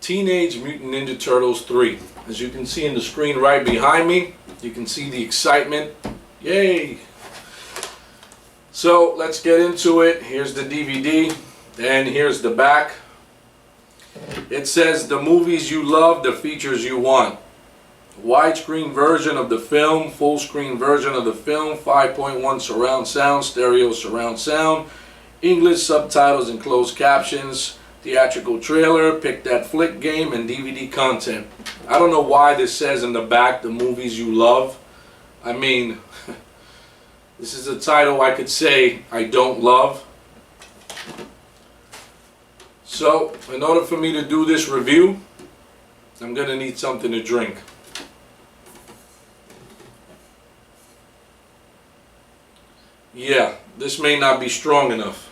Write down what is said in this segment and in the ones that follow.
Teenage Mutant Ninja Turtles 3. As you can see in the screen right behind me, you can see the excitement. Yay! So let's get into it. Here's the DVD and here's the back. It says the movies you love, the features you want. Widescreen version of the film, full screen version of the film, 5.1 surround sound, stereo surround sound, English subtitles and closed captions, theatrical trailer, pick that flick game, and DVD content. I don't know why this says in the back the movies you love. I mean, this is a title I could say I don't love. So, in order for me to do this review, I'm going to need something to drink. Yeah, this may not be strong enough.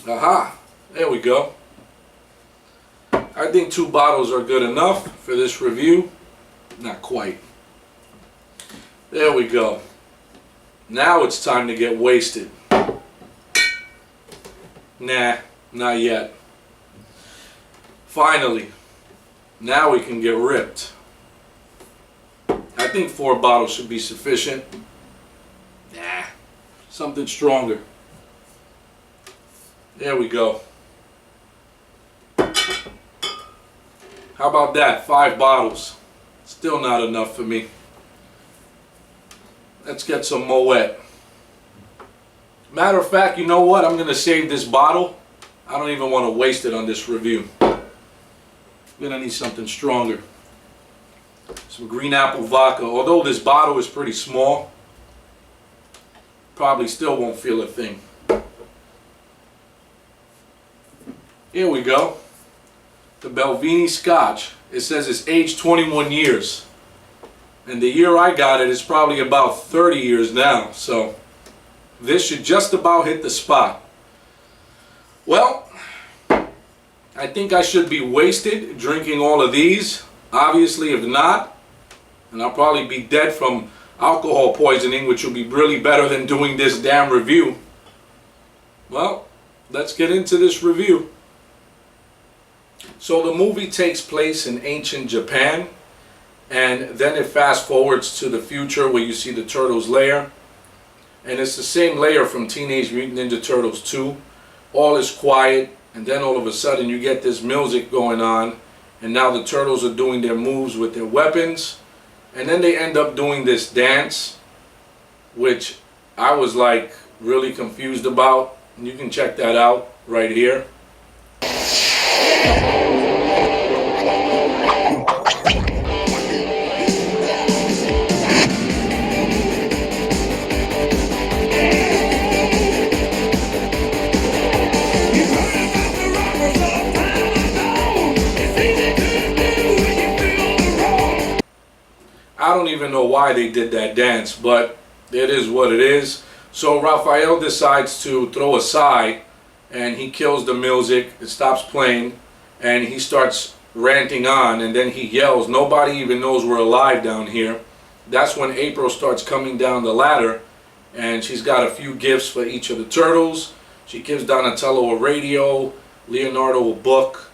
Aha, there we go. I think 2 bottles are good enough for this review. Not quite. There we go. Now it's time to get wasted. Nah, not yet. Finally, now we can get ripped. I think 4 bottles should be sufficient. Nah, something stronger. There we go. How about that? 5 bottles. Still not enough for me. Let's get some Moet. Matter of fact, you know what? I'm going to save this bottle. I don't even want to waste it on this review. I'm going to need something stronger. Some green apple vodka. Although this bottle is pretty small, probably still won't feel a thing. Here we go. The Belvini Scotch. It says it's aged 21 years. And the year I got it is probably about 30 years now. So this should just about hit the spot. Well, I think I should be wasted drinking all of these. Obviously, if not, and I'll probably be dead from alcohol poisoning, which will be really better than doing this damn review. Well, let's get into this review. So the movie takes place in ancient Japan, and then it fast forwards to the future where you see the Turtles' lair. And it's the same lair from Teenage Mutant Ninja Turtles 2. All is quiet, and then all of a sudden you get this music going on, and now the Turtles are doing their moves with their weapons, and then they end up doing this dance, which I was like really confused about. And you can check that out right here. I don't even know why they did that dance, but it is what it is. So Raphael decides to throw a sigh, and he kills the music. It stops playing, and he starts ranting on, and then he yells, "Nobody even knows we're alive down here." That's when April starts coming down the ladder, and she's got a few gifts for each of the turtles. She gives Donatello a radio, Leonardo a book,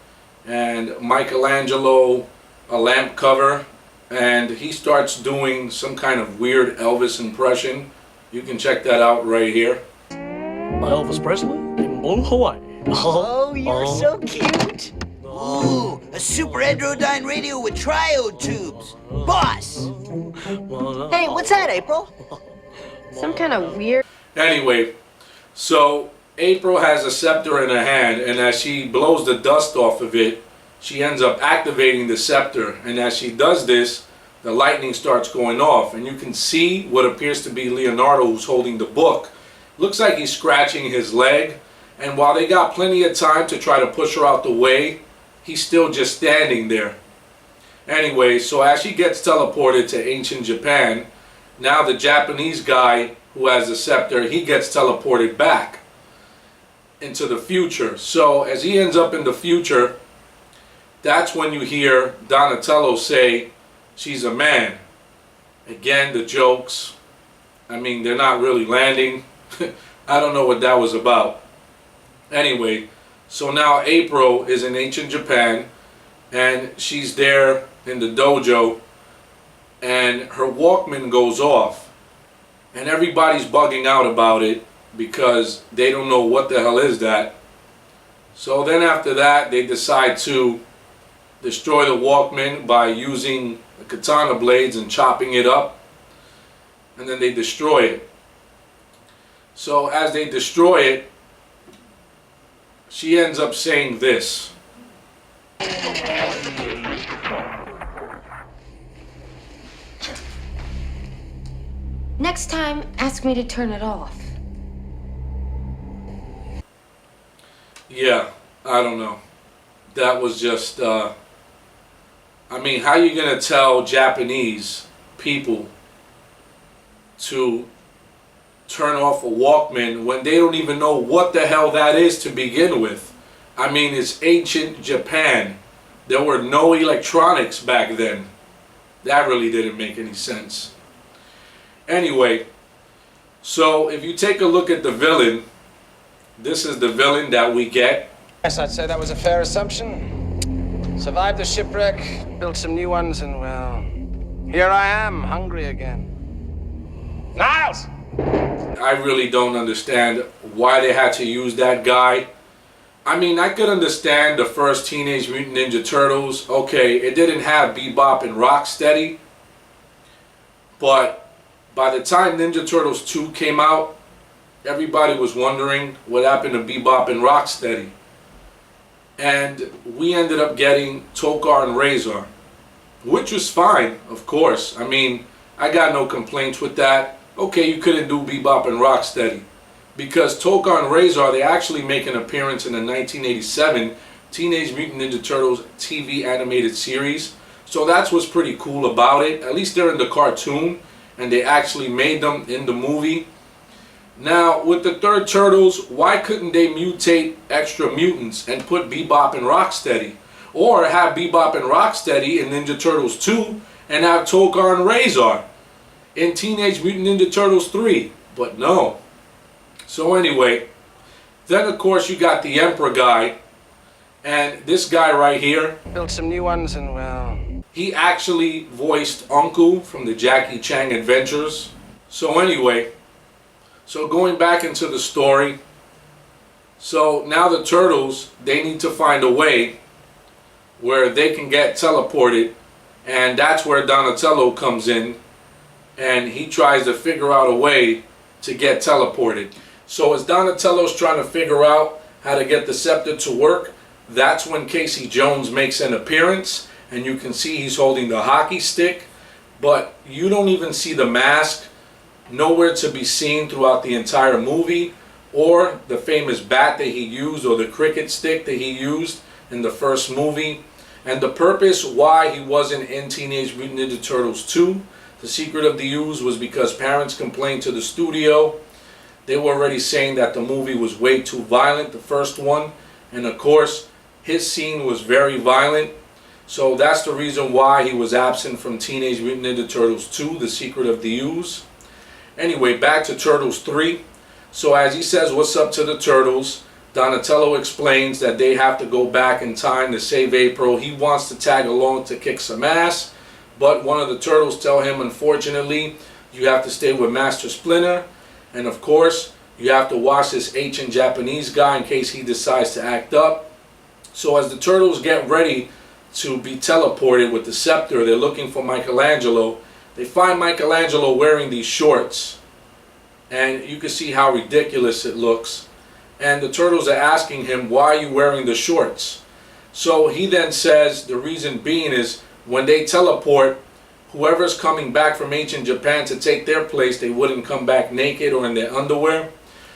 and Michelangelo a lamp cover. And he starts doing some kind of weird Elvis impression. You can check that out right here. Elvis Presley in Blue Hawaii. Oh, you're so cute. Ooh, a super androdyne radio with triode tubes. Boss! Hey, what's that, April? Some kind of weird... Anyway, so April has a scepter in her hand, and as she blows the dust off of it, she ends up activating the scepter, and as she does this, the lightning starts going off, and you can see what appears to be Leonardo, who's holding the book. Looks like he's scratching his leg, and while they got plenty of time to try to push her out the way, he's still just standing there. Anyway, so as she gets teleported to ancient Japan, now the Japanese guy who has the scepter, he gets teleported back into the future. So as he ends up in the future, that's when you hear Donatello say, "She's a man." Again, the jokes. I mean, they're not really landing. I don't know what that was about. Anyway, So now April is in ancient Japan, and she's there in the dojo, and her Walkman goes off, and everybody's bugging out about it because they don't know what the hell is that. So then after that, they decide to destroy the Walkman by using the katana blades and chopping it up, and then they destroy it. So as they destroy it, she ends up saying this. Next time, ask me to turn it off. Yeah, I don't know. That was just, I mean, how you gonna tell Japanese people to turn off a Walkman when they don't even know what the hell that is to begin with? I mean, it's ancient Japan. There were no electronics back then. That really didn't make any sense. Anyway, so if you take a look at the villain, this is the villain that we get. Yes, I'd say that was a fair assumption. Survived the shipwreck, built some new ones, and well, here I am, hungry again. Niles! I really don't understand why they had to use that guy. I mean, I could understand the first Teenage Mutant Ninja Turtles. Okay, it didn't have Bebop and Rocksteady, but by the time Ninja Turtles 2 came out, everybody was wondering what happened to Bebop and Rocksteady. And we ended up getting Tokar and Razor, which was fine, of course. I mean, I got no complaints with that. Okay, you couldn't do Bebop and Rocksteady, because Tokar and Razor, they actually make an appearance in the 1987 Teenage Mutant Ninja Turtles TV animated series. So that's what's pretty cool about it. At least they're in the cartoon, and they actually made them in the movie. Now, with the third Turtles, why couldn't they mutate extra mutants and put Bebop and Rocksteady? Or have Bebop and Rocksteady in Ninja Turtles 2 and have Tokar and Razor in Teenage Mutant Ninja Turtles 3? But no. So anyway, then of course you got the Emperor guy, and this guy right here, Built some new ones, and well, he actually voiced Uncle from the Jackie Chan Adventures. So anyway, so going back into the story, so now the Turtles, they need to find a way where they can get teleported, and that's where Donatello comes in, and he tries to figure out a way to get teleported. So as Donatello's trying to figure out how to get the scepter to work, that's when Casey Jones makes an appearance, and you can see he's holding the hockey stick, but you don't even see the mask, nowhere to be seen throughout the entire movie, or the famous bat that he used, or the cricket stick that he used in the first movie. And the purpose why he wasn't in Teenage Mutant Ninja Turtles 2, The Secret of the Ooze, was because parents complained to the studio. They were already saying that the movie was way too violent, the first one, and of course his scene was very violent. So that's the reason why he was absent from Teenage Mutant Ninja Turtles 2, The Secret of the Ooze. Anyway, back to Turtles 3. So as he says what's up to the Turtles, Donatello explains that they have to go back in time to save April. He wants to tag along to kick some ass, but one of the Turtles tell him, unfortunately, you have to stay with Master Splinter, and of course you have to watch this ancient Japanese guy in case he decides to act up. So as the Turtles get ready to be teleported with the scepter, they're looking for Michelangelo. They find Michelangelo wearing these shorts, and you can see how ridiculous it looks. And the Turtles are asking him, why are you wearing the shorts? So he then says the reason being is when they teleport, whoever's coming back from ancient Japan to take their place, they wouldn't come back naked or in their underwear.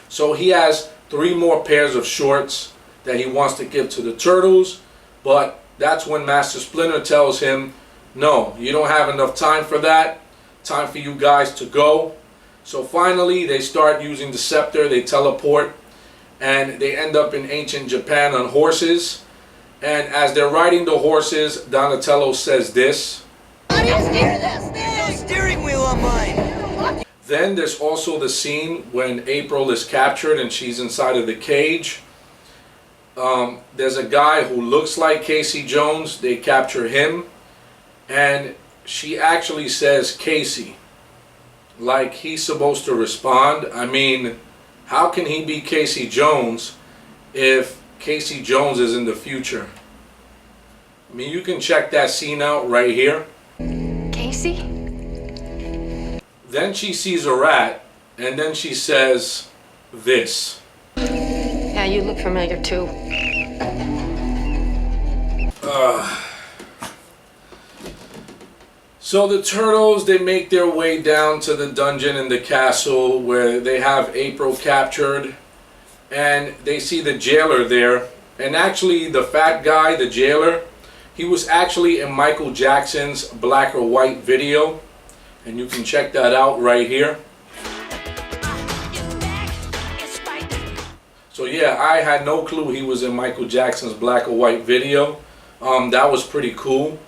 So he has 3 more pairs of shorts that he wants to give to the Turtles, but that's when Master Splinter tells him, no, you don't have enough time for that. Time for you guys to go. So finally they start using the scepter, they teleport, and they end up in ancient Japan on horses. And as they're riding the horses, Donatello says this. No steering wheel on mine. Then there's also the scene when April is captured and she's inside of the cage. there's a guy who looks like Casey Jones. They capture him, and she actually says Casey, like he's supposed to respond. I mean, how can he be Casey Jones if Casey Jones is in the future? I mean, you can check that scene out right here. Casey? Then she sees a rat, and then she says this. Yeah, you look familiar too. So the Turtles, they make their way down to the dungeon in the castle where they have April captured, and they see the jailer there. And actually the fat guy, the jailer, he was actually in Michael Jackson's Black or White video, and you can check that out right here. So yeah, I had no clue he was in Michael Jackson's Black or White video. That was pretty cool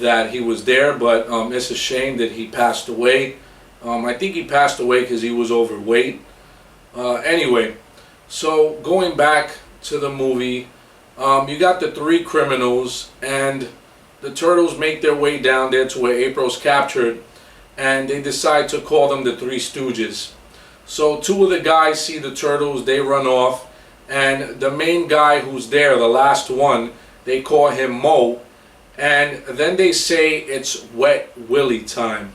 that he was there, but it's a shame that he passed away. I think he passed away because he was overweight. Anyway, so going back to the movie, you got the three criminals, and the Turtles make their way down there to where April's captured, and they decide to call them the Three Stooges. So two of the guys see the Turtles, they run off, and the main guy who's there, the last one, they call him Mo, and then they say it's Wet Willie time.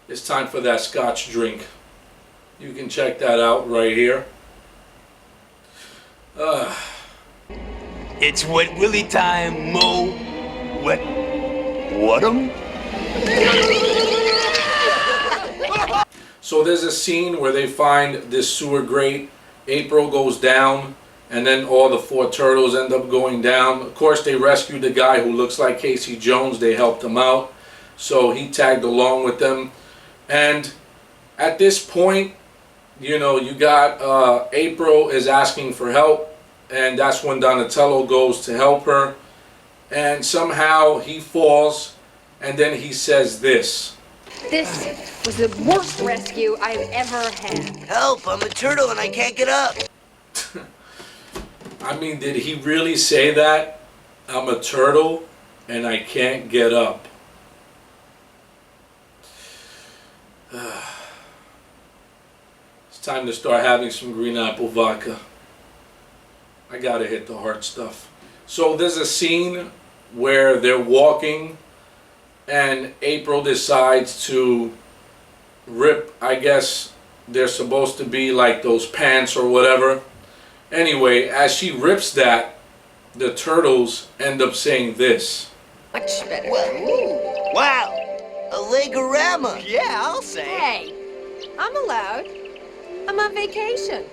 It's time for that Scotch drink. You can check that out right here. It's Wet Willie time, Mo. What'em? So there's a scene where they find this sewer grate. April goes down, and then all the four turtles end up going down. Of course, they rescued the guy who looks like Casey Jones. They helped him out, so he tagged along with them. And at this point, you know, you got April is asking for help, and that's when Donatello goes to help her, and somehow he falls, and then he says this. This was the worst rescue I've ever had. Help, I'm a turtle and I can't get up. I mean, did he really say that? I'm a turtle and I can't get up. It's time to start having some green apple vodka. I gotta hit the hard stuff. So there's a scene where they're walking, and April decides to rip, I guess they're supposed to be like those pants or whatever. Anyway, as she rips that, the turtles end up saying this. Much better. Wow, a Legorama. Yeah, I'll say. Hey, I'm allowed. I'm on vacation.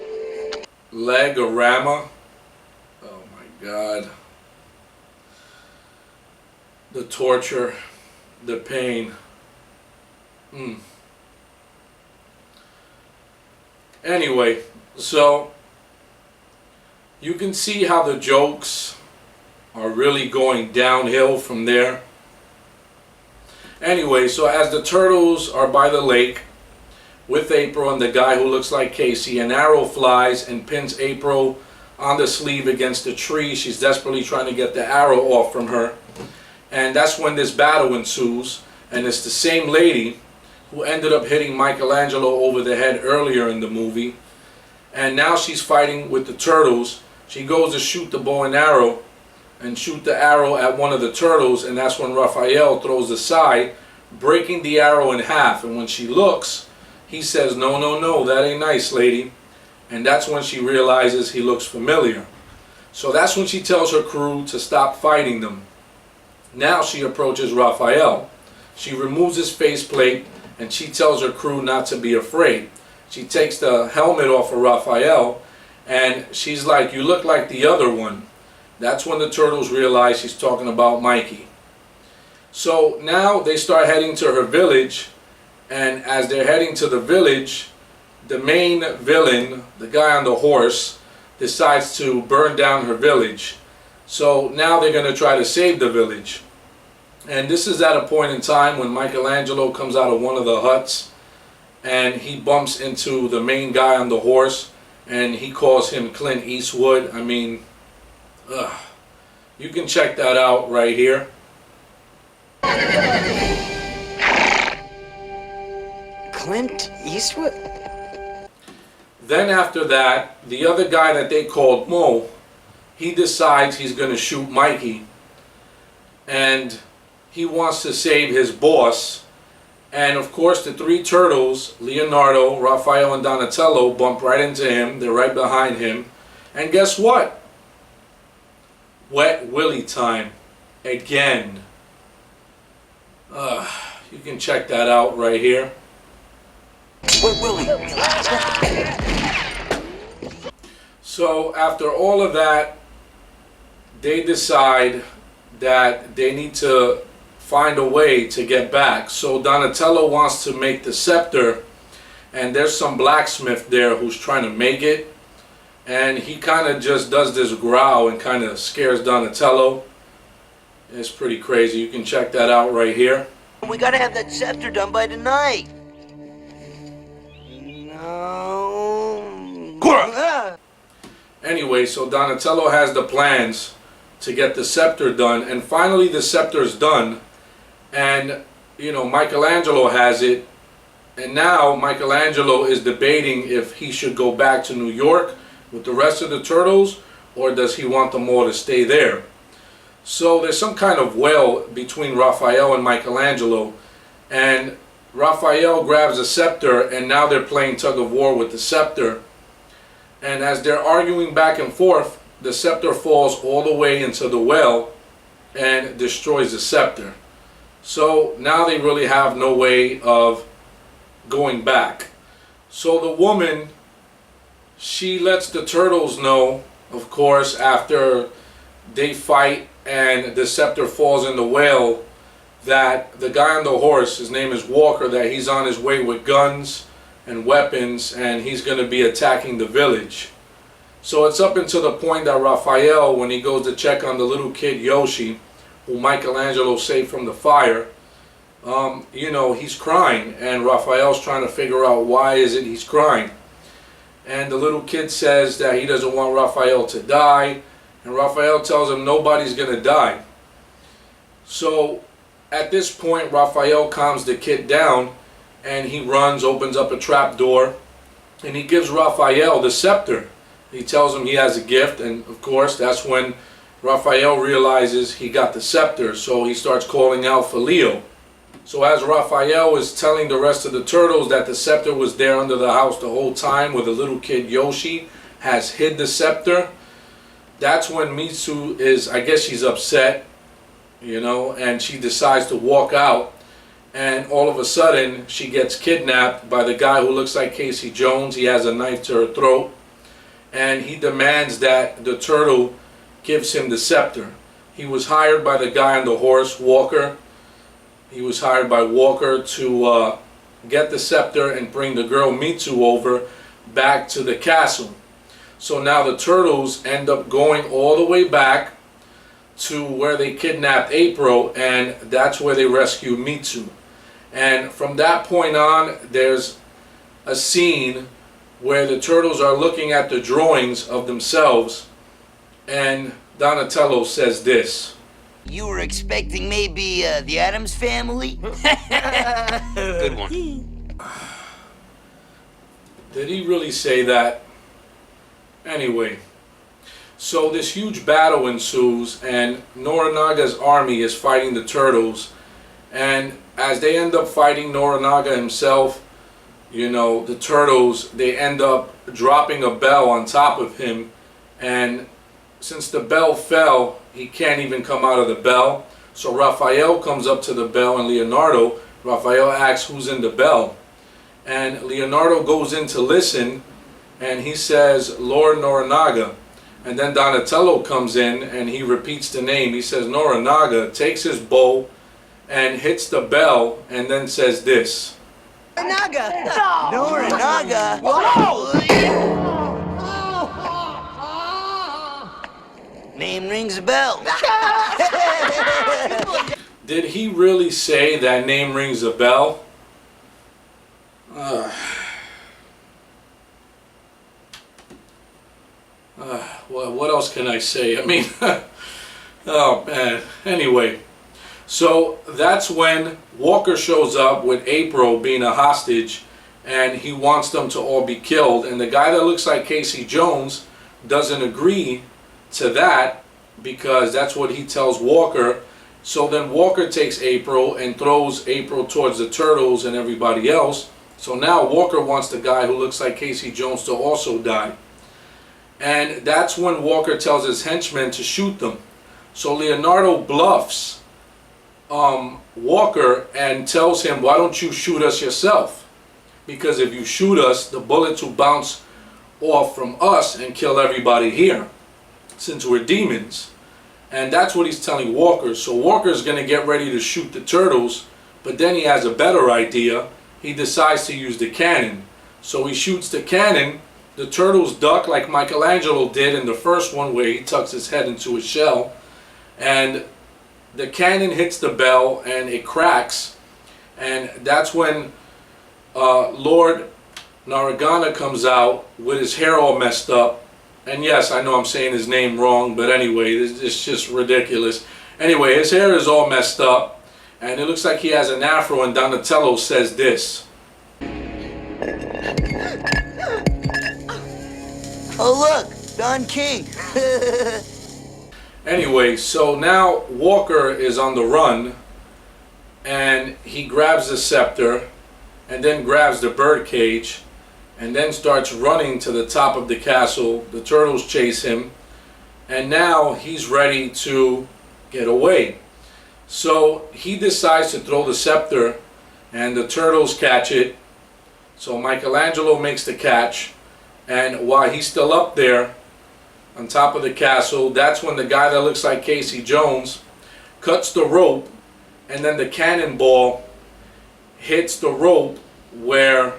Legorama? Oh my God. The torture, the pain. Anyway, so you can see how the jokes are really going downhill from there. Anyway, so as the turtles are by the lake with April and the guy who looks like Casey, an arrow flies and pins April on the sleeve against the tree. She's desperately trying to get the arrow off from her. And that's when this battle ensues. And it's the same lady who ended up hitting Michelangelo over the head earlier in the movie. And now she's fighting with the turtles. She goes to shoot the bow and arrow and shoot the arrow at one of the turtles, and that's when Raphael throws aside, breaking the arrow in half. And when she looks, he says, "No, no, no, that ain't nice, lady." And that's when she realizes he looks familiar. So that's when she tells her crew to stop fighting them. Now she approaches Raphael. She removes his faceplate, and she tells her crew not to be afraid. She takes the helmet off of Raphael, and she's like, "You look like the other one." That's when the turtles realize she's talking about Mikey. So now they start heading to her village, and as they're heading to the village, the main villain, the guy on the horse, decides to burn down her village. So now they're going to try to save the village. And this is at a point in time when Michelangelo comes out of one of the huts, and he bumps into the main guy on the horse, and he calls him Clint Eastwood. I mean, you can check that out right here. Clint Eastwood? Then after that, the other guy that they called Mo, he decides he's going to shoot Mikey, and he wants to save his boss. And of course the three turtles, Leonardo, Raphael, and Donatello, bump right into him. They're right behind him. And guess what? Wet Willie time again. You can check that out right here. Wet Willie. So after all of that, they decide that they need to find a way to get back. So Donatello wants to make the scepter, and there's some blacksmith there who's trying to make it, and he kind of just does this growl and kind of scares Donatello. It's pretty crazy. You can check that out right here. We gotta have that scepter done by tonight. No. Anyway, so Donatello has the plans to get the scepter done, and finally the scepter's done, and you know, Michelangelo has it, and now Michelangelo is debating if he should go back to New York with the rest of the turtles, or does he want them all to stay there. So there's some kind of well between Raphael and Michelangelo, and Raphael grabs a scepter, and now they're playing tug of war with the scepter. And as they're arguing back and forth, the scepter falls all the way into the well and destroys the scepter. So now they really have no way of going back. So the woman, she lets the turtles know, of course, after they fight and the scepter falls in the well, that the guy on the horse, his name is Walker, that he's on his way with guns and weapons, and he's going to be attacking the village. So it's up until the point that Raphael, when he goes to check on the little kid Yoshi, who Michelangelo saved from the fire, you know, he's crying, and Raphael's trying to figure out why is it he's crying. And the little kid says that he doesn't want Raphael to die, and Raphael tells him nobody's going to die. So at this point, Raphael calms the kid down, and he runs, opens up a trap door, and he gives Raphael the scepter. He tells him he has a gift, and of course that's when Raphael realizes he got the scepter, so he starts calling out for Leo. So as Raphael is telling the rest of the turtles that the scepter was there under the house the whole time, where the little kid Yoshi has hid the scepter, that's when Mitsu is, I guess she's upset, you know, and she decides to walk out, and all of a sudden she gets kidnapped by the guy who looks like Casey Jones. He has a knife to her throat, and he demands that the turtle gives him the scepter. He was hired by the guy on the horse, Walker. He was hired by Walker to get the scepter and bring the girl Mitsu over back to the castle. So now the turtles end up going all the way back to where they kidnapped April, and that's where they rescue Mitsu. And from that point on, there's a scene where the turtles are looking at the drawings of themselves, and Donatello says this. You were expecting maybe the Addams Family? Good one. Did he really say that? Anyway, so this huge battle ensues, and Noranaga's army is fighting the turtles, and as they end up fighting Noranaga himself, you know, the turtles, they end up dropping a bell on top of him, and since the bell fell, he can't even come out of the bell. So Raphael comes up to the bell, and Leonardo, Raphael asks who's in the bell, and Leonardo goes in to listen, and he says Lord Noranaga. And then Donatello comes in and he repeats the name. He says Noranaga, takes his bow and hits the bell, and then says this. Noranaga! Noranaga! Name rings a bell. Did he really say that name rings a bell? Well, what else can I say? I mean, oh man. Anyway, so that's when Walker shows up with April being a hostage, and he wants them to all be killed. And the guy that looks like Casey Jones doesn't agree to that because that's what he tells Walker. So then Walker takes April and throws April towards the Turtles and everybody else. So now Walker wants the guy who looks like Casey Jones to also die. And that's when Walker tells his henchmen to shoot them. So Leonardo bluffs Walker and tells him, why don't you shoot us yourself? Because if you shoot us, the bullets will bounce off from us and kill everybody here, since we're demons. And that's what he's telling Walker. So Walker's going to get ready to shoot the Turtles, but then he has a better idea. He decides to use the cannon. So he shoots the cannon. The Turtles duck like Michelangelo did in the first one, where he tucks his head into a shell. And the cannon hits the bell and it cracks. And that's when Lord Naragana comes out with his hair all messed up. And yes, I know I'm saying his name wrong, but anyway, it's just ridiculous. Anyway, his hair is all messed up, and it looks like he has an afro, and Donatello says this. Oh look, Don King. Anyway, so now Walker is on the run, and he grabs the scepter, and then grabs the birdcage, and then starts running to the top of the castle. The Turtles chase him, and now he's ready to get away. So he decides to throw the scepter, and the Turtles catch it. So Michelangelo makes the catch, and while he's still up there on top of the castle, that's when the guy that looks like Casey Jones cuts the rope, and then the cannonball hits the rope where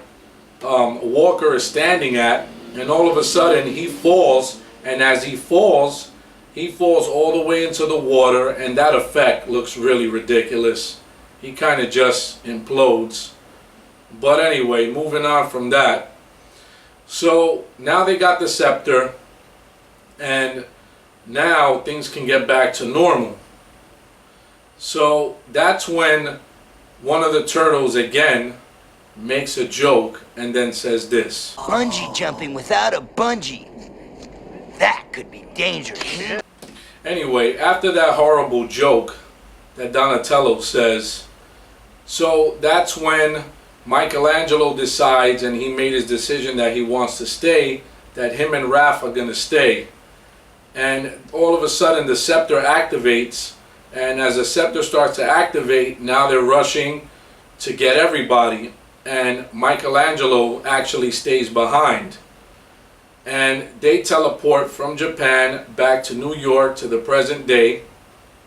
Walker is standing at, and all of a sudden he falls, and as he falls all the way into the water, and that effect looks really ridiculous. He kind of just implodes. But anyway, moving on from that. So now they got the scepter, and now things can get back to normal. So that's when one of the Turtles again makes a joke and then says this. Bungee jumping without a bungee. That could be dangerous. Anyway, after that horrible joke that Donatello says, so that's when Michelangelo decides, and he made his decision that he wants to stay, that him and Raph are going to stay. And all of a sudden the scepter activates, and as the scepter starts to activate, now they're rushing to get everybody, and Michelangelo actually stays behind. And they teleport from Japan back to New York to the present day,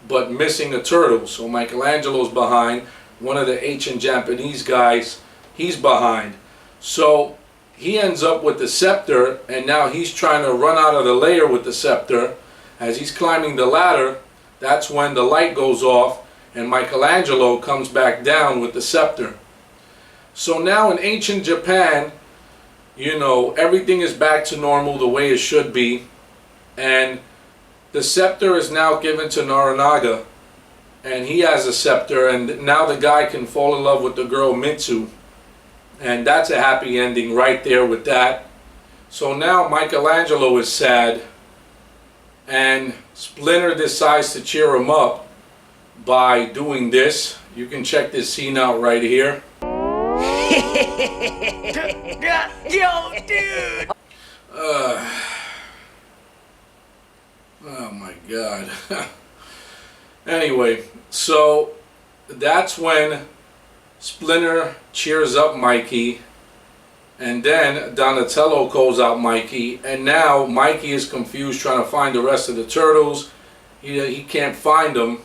but missing a turtle. So Michelangelo's behind. One of the ancient Japanese guys, he's behind. So he ends up with the scepter, and now he's trying to run out of the lair with the scepter. As he's climbing the ladder, that's when the light goes off, and Michelangelo comes back down with the scepter. So now in ancient Japan, you know, everything is back to normal the way it should be. And the scepter is now given to Naranaga. And he has a scepter, and now the guy can fall in love with the girl Mitsu. And that's a happy ending right there with that. So now Michelangelo is sad, and Splinter decides to cheer him up by doing this. You can check this scene out right here. Yo, dude! Oh my God. Anyway, so that's when Splinter cheers up Mikey, and then Donatello calls out Mikey, and now Mikey is confused trying to find the rest of the Turtles. He can't find them,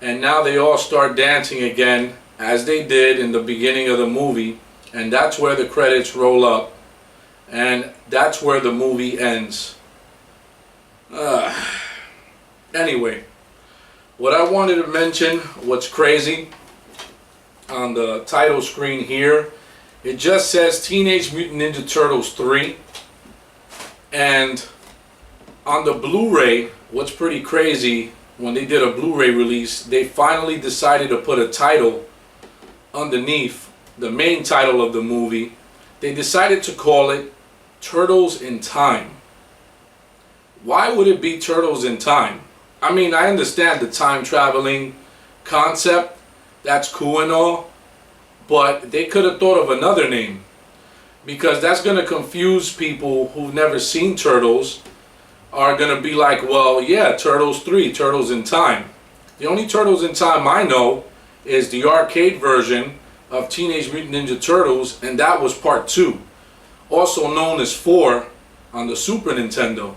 and now they all start dancing again as they did in the beginning of the movie, and that's where the credits roll up, and that's where the movie ends. Anyway, what I wanted to mention, what's crazy on the title screen here, It just says Teenage Mutant Ninja Turtles 3. And on the Blu-ray, what's pretty crazy, when they did a Blu-ray release, they finally decided to put a title underneath the main title of the movie. They decided to call it Turtles in Time. Why would it be Turtles in Time? I mean, I understand the time traveling concept. That's cool and all. But they could have thought of another name. Because that's going to confuse people who've never seen Turtles. Are going to be like, well, yeah, Turtles 3, Turtles in Time. The only Turtles in Time I know is the arcade version of Teenage Mutant Ninja Turtles, and that was part 2. Also known as 4 on the Super Nintendo.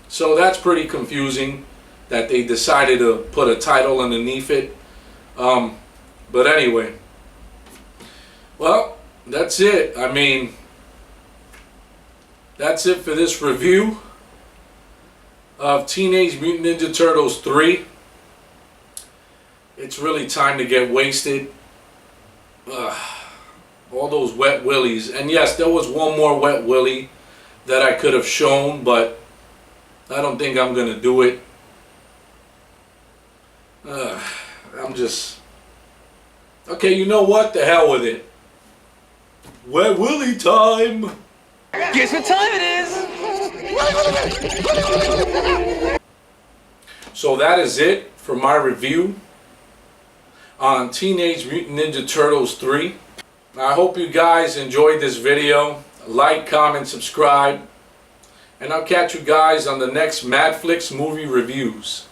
So that's pretty confusing that they decided to put a title underneath it. But anyway. Well, that's it. I mean, that's it for this review of Teenage Mutant Ninja Turtles 3. It's really time to get wasted. All those wet willies. And yes, there was one more wet willy that I could have shown, but I don't think I'm going to do it. I'm just... Okay, you know what? The hell with it. Wet willy time! Guess what time it is? So that is it for my review on Teenage Mutant Ninja Turtles 3. I hope you guys enjoyed this video. Like, comment, subscribe. And I'll catch you guys on the next MADFLIX movie reviews.